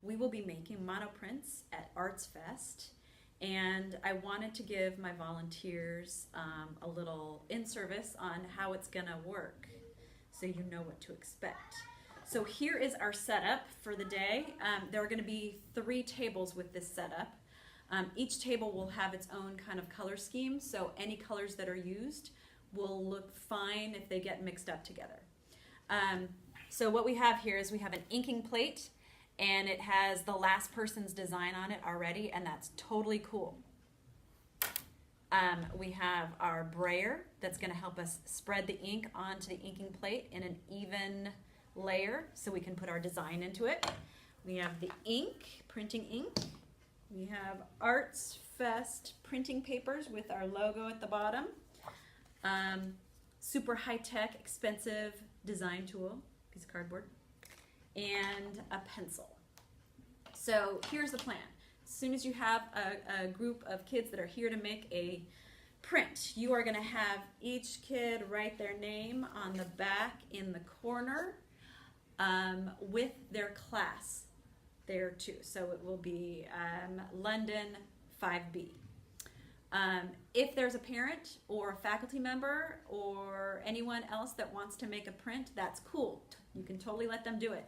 We will be making monoprints at Arts Fest, and I wanted to give my volunteers a little in-service on how it's gonna work so you know what to expect. So here is our setup for the day. There are gonna be 3 tables with this setup. Each table will have its own kind of color scheme, so any colors that are used will look fine if they get mixed up together. So what we have here is we have an inking plate, and it has the last person's design on it already, and that's totally cool. We have our brayer that's going to help us spread the ink onto the inking plate in an even layer so we can put our design into it. We have the ink, printing ink. We have Arts Fest printing papers with our logo at the bottom. Super high-tech, expensive design tool, piece of cardboard, and a pencil. So here's the plan. As soon as you have a group of kids that are here to make a print, you are going to have each kid write their name on the back in the corner with their class there too. So it will be London 5B. If there's a parent or a faculty member or anyone else that wants to make a print, that's cool. You can totally let them do it.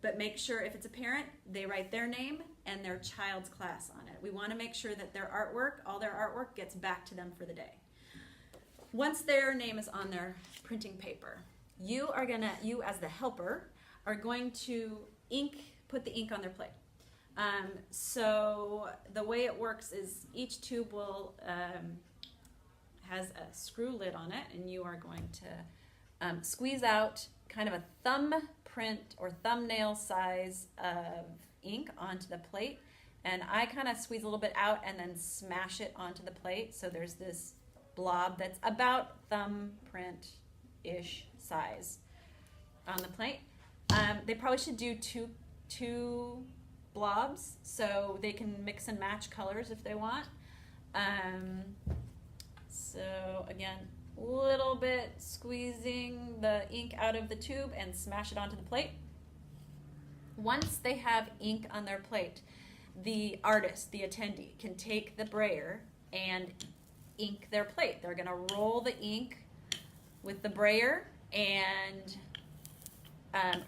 But make sure if it's a parent, they write their name and their child's class on it. We want to make sure that their artwork, all their artwork, gets back to them for the day. Once their name is on their printing paper, you as the helper are going to put the ink on their plate. So the way it works is each tube will has a screw lid on it, and you are going to squeeze out kind of a thumbprint or thumbnail size of ink onto the plate, and I kind of squeeze a little bit out and then smash it onto the plate, so there's this blob that's about thumbprint-ish size on the plate. They probably should do two blobs so they can mix and match colors if they want. So again, little bit squeezing the ink out of the tube and smash it onto the plate. Once they have ink on their plate, the artist, the attendee, can take the brayer and ink their plate. They're going to roll the ink with the brayer and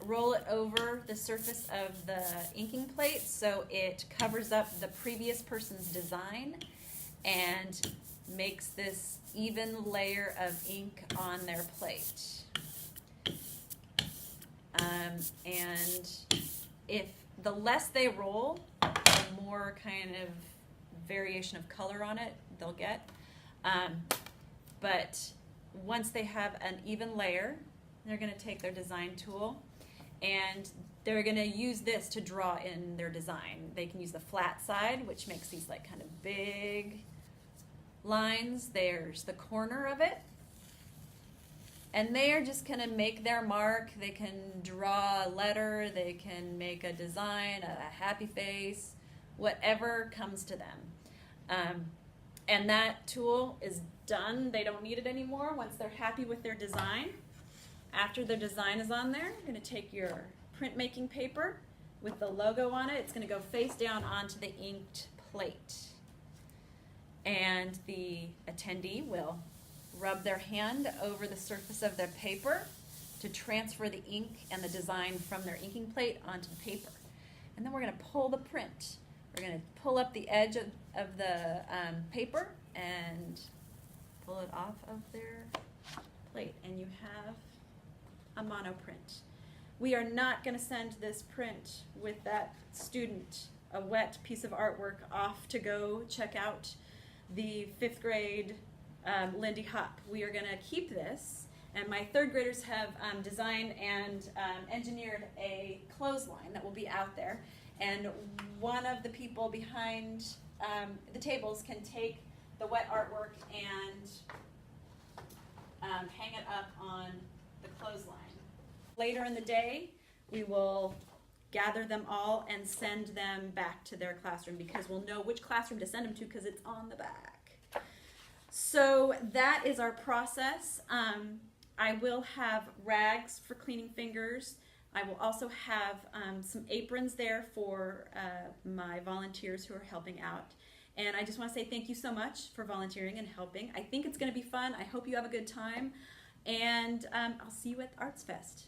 roll it over the surface of the inking plate so it covers up the previous person's design and makes this even layer of ink on their plate. And if the less they roll, the more kind of variation of color on it they'll get. But once they have an even layer, they're going to take their design tool and they're going to use this to draw in their design. They can use the flat side, which makes these like kind of big lines. There's the corner of it, and they are just going to make their mark. They can draw a letter, they can make a design, a happy face, whatever comes to them. And that tool is done. They don't need it anymore once they're happy with their design. After the design is on there, you're going to take your printmaking paper with the logo on it. It's going to go face down onto the inked plate. And the attendee will rub their hand over the surface of their paper to transfer the ink and the design from their inking plate onto the paper. And then we're going to pull the print. We're going to pull up the edge of the paper and pull it off of their plate, and you have a monoprint. We are not going to send this print with that student, a wet piece of artwork, off to go check out the 5th grade Lindy Hop. We are going to keep this, and my 3rd graders have designed and engineered a clothesline that will be out there, and one of the people behind the tables can take the wet artwork and hang it up on the clothesline. Later in the day, we will gather them all and send them back to their classroom because we'll know which classroom to send them to because it's on the back. So that is our process. I will have rags for cleaning fingers. I will also have some aprons there for my volunteers who are helping out. And I just want to say thank you so much for volunteering and helping. I think it's going to be fun. I hope you have a good time. And I'll see you at Arts Fest.